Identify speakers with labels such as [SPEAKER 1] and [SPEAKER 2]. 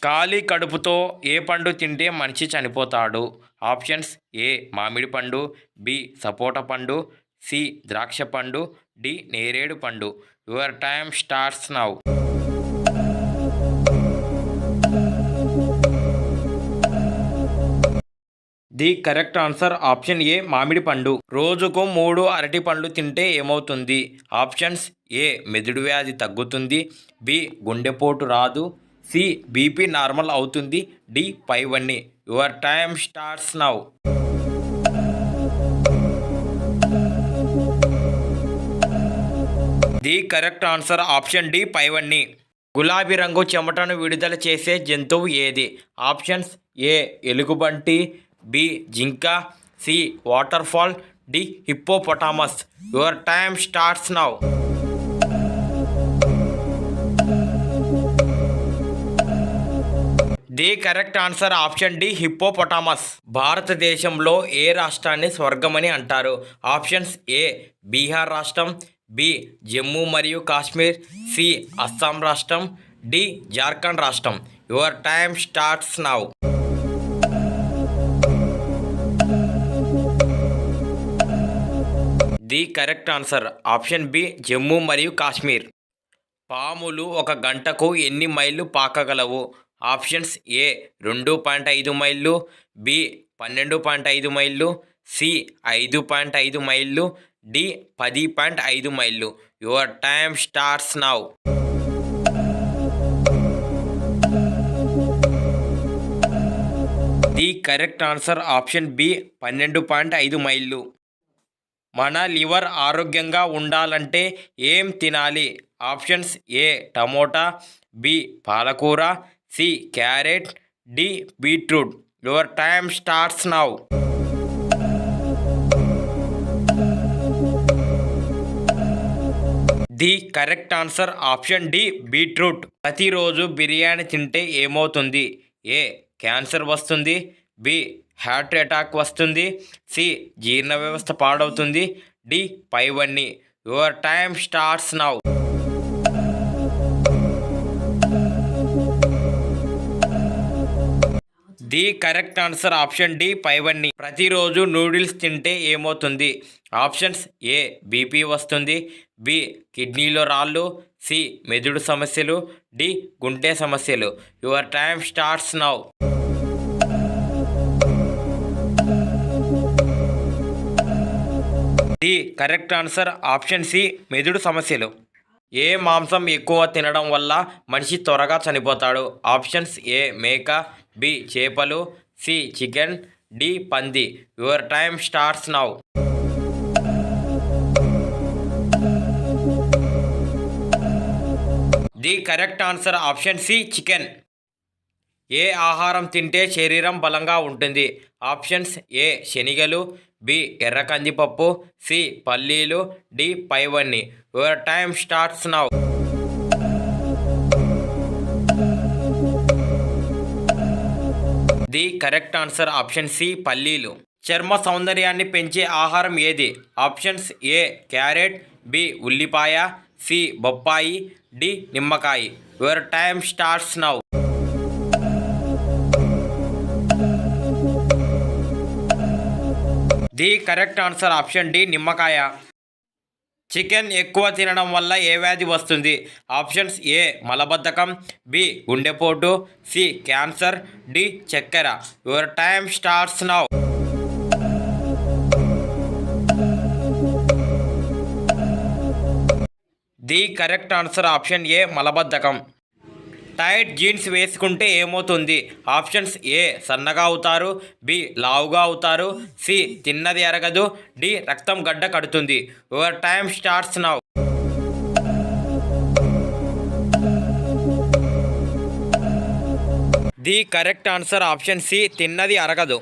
[SPEAKER 1] ఖాళీ కడుపుతో ఏ పండు తింటే మనిషి చనిపోతాడు? ఆప్షన్స్: ఏ మామిడి పండు, బి సపోటా పండు, సి ద్రాక్ష పండు, డి నేరేడు పండు. Your time starts now. The correct answer option ఏ మామిడి పండు. రోజుకు 3 అరటి పండ్లు తింటే ఏమవుతుంది? ఆప్షన్స్: ఏ మెదడు వ్యాధి తగ్గుతుంది, బి గుండెపోటు రాదు, సి బీపీ నార్మల్ అవుతుంది, డి పైవన్నీ. Your time starts now. The correct answer option D పైవన్నీ. గులాబీ రంగు చెమటను విడుదల చేసే జంతువు ఏది? ఆప్షన్స్: ఏ ఎలుగుబంటి, బి జింక, C waterfall, D hippopotamus. Your time starts now. The correct answer option D hippopotamus. భారతదేశంలో ఏ రాష్ట్రాన్ని స్వర్గమని అంటారు? ఆప్షన్స్: ఏ బీహార్ రాష్ట్రం, బి జమ్మూ మరియు కాశ్మీర్, సి అస్సాం రాష్ట్రం, డి జార్ఖండ్ రాష్ట్రం. Your time starts now. The correct answer option B Jammu మరియు కాశ్మీర్. పాములు ఒక గంటకు ఎన్ని మైళ్ళు పాకగలవు? ఆప్షన్స్: ఏ 2.5 మైళ్ళు, బి 12.5 మైళ్ళు, సి 5.5 మైళ్ళు, డి 10.5 మైళ్ళు. Your time starts now. The correct answer option B 12.5 మైళ్ళు. మన లివర్ ఆరోగ్యంగా ఉండాలంటే ఏం తినాలి? ఆప్షన్స్: ఏ టమోటా, బి పాలకూర, C carrot, D beetroot. Your time starts now. The correct answer option D beetroot. ప్రతిరోజు బిర్యానీ తింటే ఏమవుతుంది? ఏ క్యాన్సర్ వస్తుంది, బి హార్ట్ అటాక్ వస్తుంది, సి జీర్ణ వ్యవస్థ పాడవుతుంది, డి పైవన్నీ. Your time starts now. The correct answer option D పైవన్నీ. ప్రతిరోజు నూడిల్స్ తింటే ఏమవుతుంది? ఆప్షన్స్: ఏ బీపీ వస్తుంది, బి కిడ్నీలో రాళ్ళు, సి మెదడు సమస్యలు, డి గుండె సమస్యలు. Your time starts now. The correct answer option C మెదడు సమస్యలు. ఏ మాంసం ఎక్కువ తినడం వల్ల మనిషి త్వరగా చనిపోతాడు? ఆప్షన్స్: ఏ మేక, బి చేపలు, సి చికెన్, డి పంది. Your time starts now. The correct answer option C chicken. ఏ ఆహారం తింటే శరీరం బలంగా ఉంటుంది? ఆప్షన్స్: ఏ శనగలు, బి ఎర్ర కందిపప్పు, సి పల్లీలు, డి పైవన్నీ. Your time starts now. The correct answer option C పల్లీలు. చర్మ సౌందర్యాన్ని పెంచే ఆహారం ఏది? ఆప్షన్స్: ఏ క్యారెట్, బి ఉల్లిపాయ, సి బొప్పాయి, డి నిమ్మకాయ. Your time starts now. The correct answer option D నిమ్మకాయ. చికెన్ ఎక్కువ తినడం వల్ల ఏ వ్యాధి వస్తుంది? ఆప్షన్స్: ఏ మలబద్ధకం, బి గుండెపోటు, సి క్యాన్సర్, డి చక్కెర. Your time starts now. The correct answer option A మలబద్ధకం. టైట్ జీన్స్ వేసుకుంటే ఏమవుతుంది? ఆప్షన్స్: ఏ సన్నగా అవుతారు, బి లావుగా అవుతారు, సి తిన్నది అరగదు, డి రక్తం గడ్డ కడుతుంది. Your time starts now. The correct answer option C తిన్నది అరగదు.